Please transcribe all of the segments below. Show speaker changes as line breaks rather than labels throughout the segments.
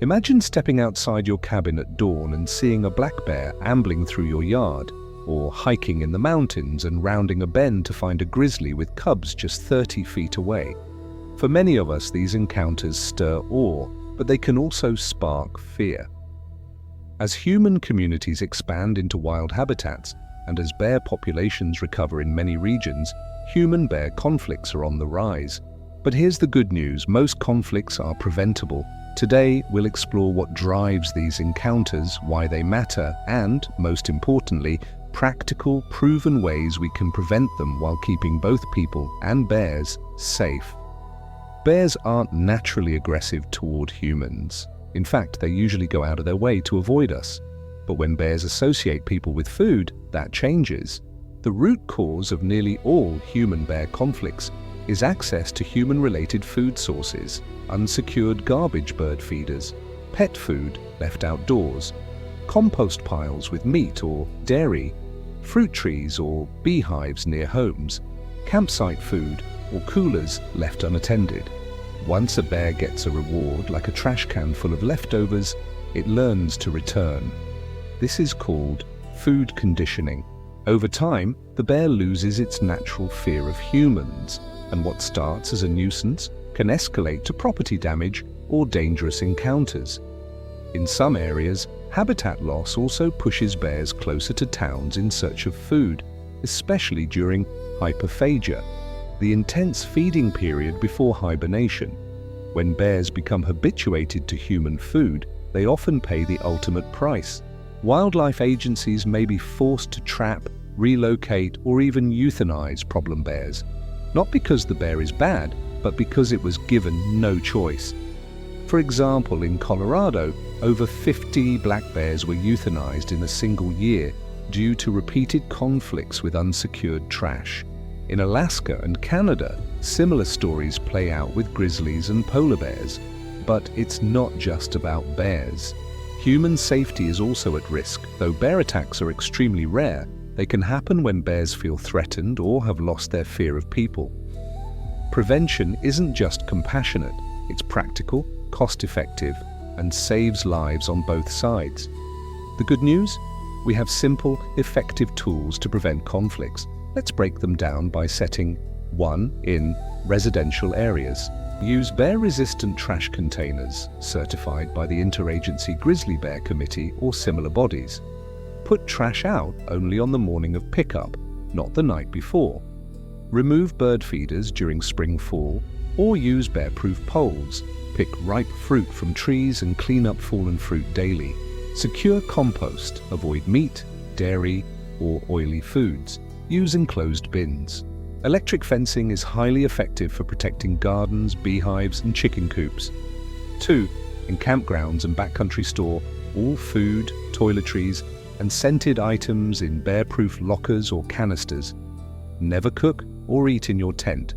Imagine stepping outside your cabin at dawn and seeing a black bear ambling through your yard, or hiking in the mountains and rounding a bend to find a grizzly with cubs just 30 feet away. For many of us, these encounters stir awe, but they can also spark fear. As human communities expand into wild habitats, and as bear populations recover in many regions, human-bear conflicts are on the rise. But here's the good news: most conflicts are preventable. Today, we'll explore what drives these encounters, why they matter, and, most importantly, practical, proven ways we can prevent them while keeping both people and bears safe. Bears aren't naturally aggressive toward humans. In fact, they usually go out of their way to avoid us. But when bears associate people with food, that changes. The root cause of nearly all human-bear conflicts is access to human-related food sources, unsecured garbage bird feeders, pet food left outdoors, compost piles with meat or dairy, fruit trees or beehives near homes, campsite food, or coolers left unattended. Once a bear gets a reward, like a trash can full of leftovers, it learns to return. This is called food conditioning. Over time, the bear loses its natural fear of humans, and what starts as a nuisance can escalate to property damage or dangerous encounters. In some areas, habitat loss also pushes bears closer to towns in search of food, especially during hyperphagia, the intense feeding period before hibernation. When bears become habituated to human food, they often pay the ultimate price. Wildlife agencies may be forced to trap, relocate, or even euthanize problem bears, not because the bear is bad, but because it was given no choice. For example, in Colorado, over 50 black bears were euthanized in a single year due to repeated conflicts with unsecured trash. In Alaska and Canada, similar stories play out with grizzlies and polar bears. But it's not just about bears. Human safety is also at risk. Though bear attacks are extremely rare, they can happen when bears feel threatened or have lost their fear of people. Prevention isn't just compassionate, it's practical, cost-effective, and saves lives on both sides. The good news? We have simple, effective tools to prevent conflicts. Let's break them down by setting 1. In residential areas. Use bear-resistant trash containers, certified by the Interagency Grizzly Bear Committee or similar bodies. Put trash out only on the morning of pickup, not the night before. Remove bird feeders during spring-fall, or use bear-proof poles. Pick ripe fruit from trees and clean up fallen fruit daily. Secure compost. Avoid meat, dairy, or oily foods. Use enclosed bins. Electric fencing is highly effective for protecting gardens, beehives, and chicken coops. 2. In campgrounds and backcountry store all food, toiletries, and scented items in bear-proof lockers or canisters. Never cook or eat in your tent.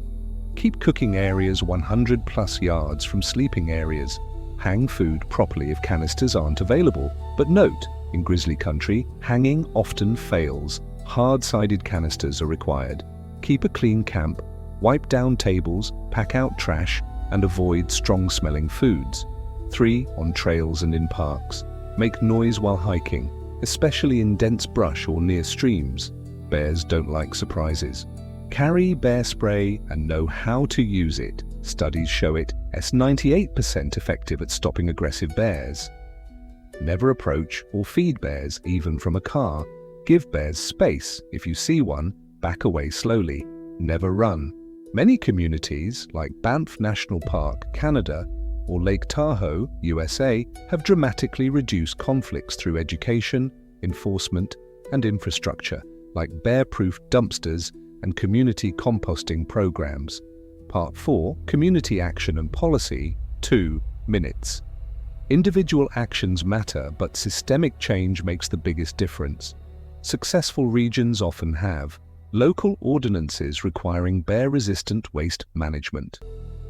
Keep cooking areas 100+ yards from sleeping areas. Hang food properly if canisters aren't available. But note, in grizzly country, hanging often fails. Hard-sided canisters are required. Keep a clean camp, wipe down tables, pack out trash, and avoid strong-smelling foods. 3. On trails and in parks. Make noise while hiking, especially in dense brush or near streams. Bears don't like surprises. Carry bear spray and know how to use it. Studies show it's 98% effective at stopping aggressive bears. Never approach or feed bears, even from a car. Give bears space. If you see one, back away slowly. Never run. Many communities, like Banff National Park, Canada, or Lake Tahoe, USA, have dramatically reduced conflicts through education, enforcement, and infrastructure, like bear-proof dumpsters and community composting programs. Part 4, Community Action and Policy. 2 minutes. Individual actions matter, but systemic change makes the biggest difference. Successful regions often have local ordinances requiring bear-resistant waste management,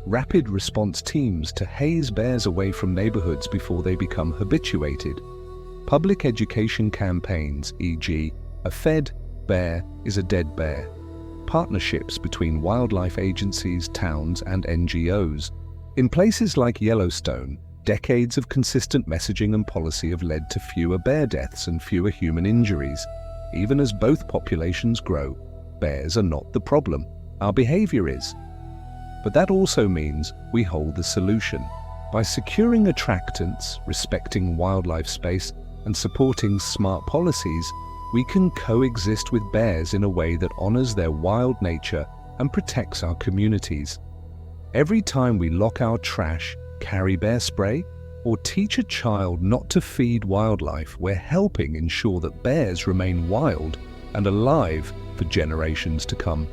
rapid response teams to haze bears away from neighborhoods before they become habituated, public education campaigns, e.g., a fed bear is a dead bear, partnerships between wildlife agencies, towns, and NGOs. In places like Yellowstone, Decades of consistent messaging and policy have led to fewer bear deaths and fewer human injuries. Even as both populations grow, bears are not the problem. Our behavior is. But that also means we hold the solution. By securing attractants, respecting wildlife space, and supporting smart policies, we can coexist with bears in a way that honors their wild nature and protects our communities. Every time we lock our trash, carry bear spray, or teach a child not to feed wildlife, we're helping ensure that bears remain wild and alive for generations to come.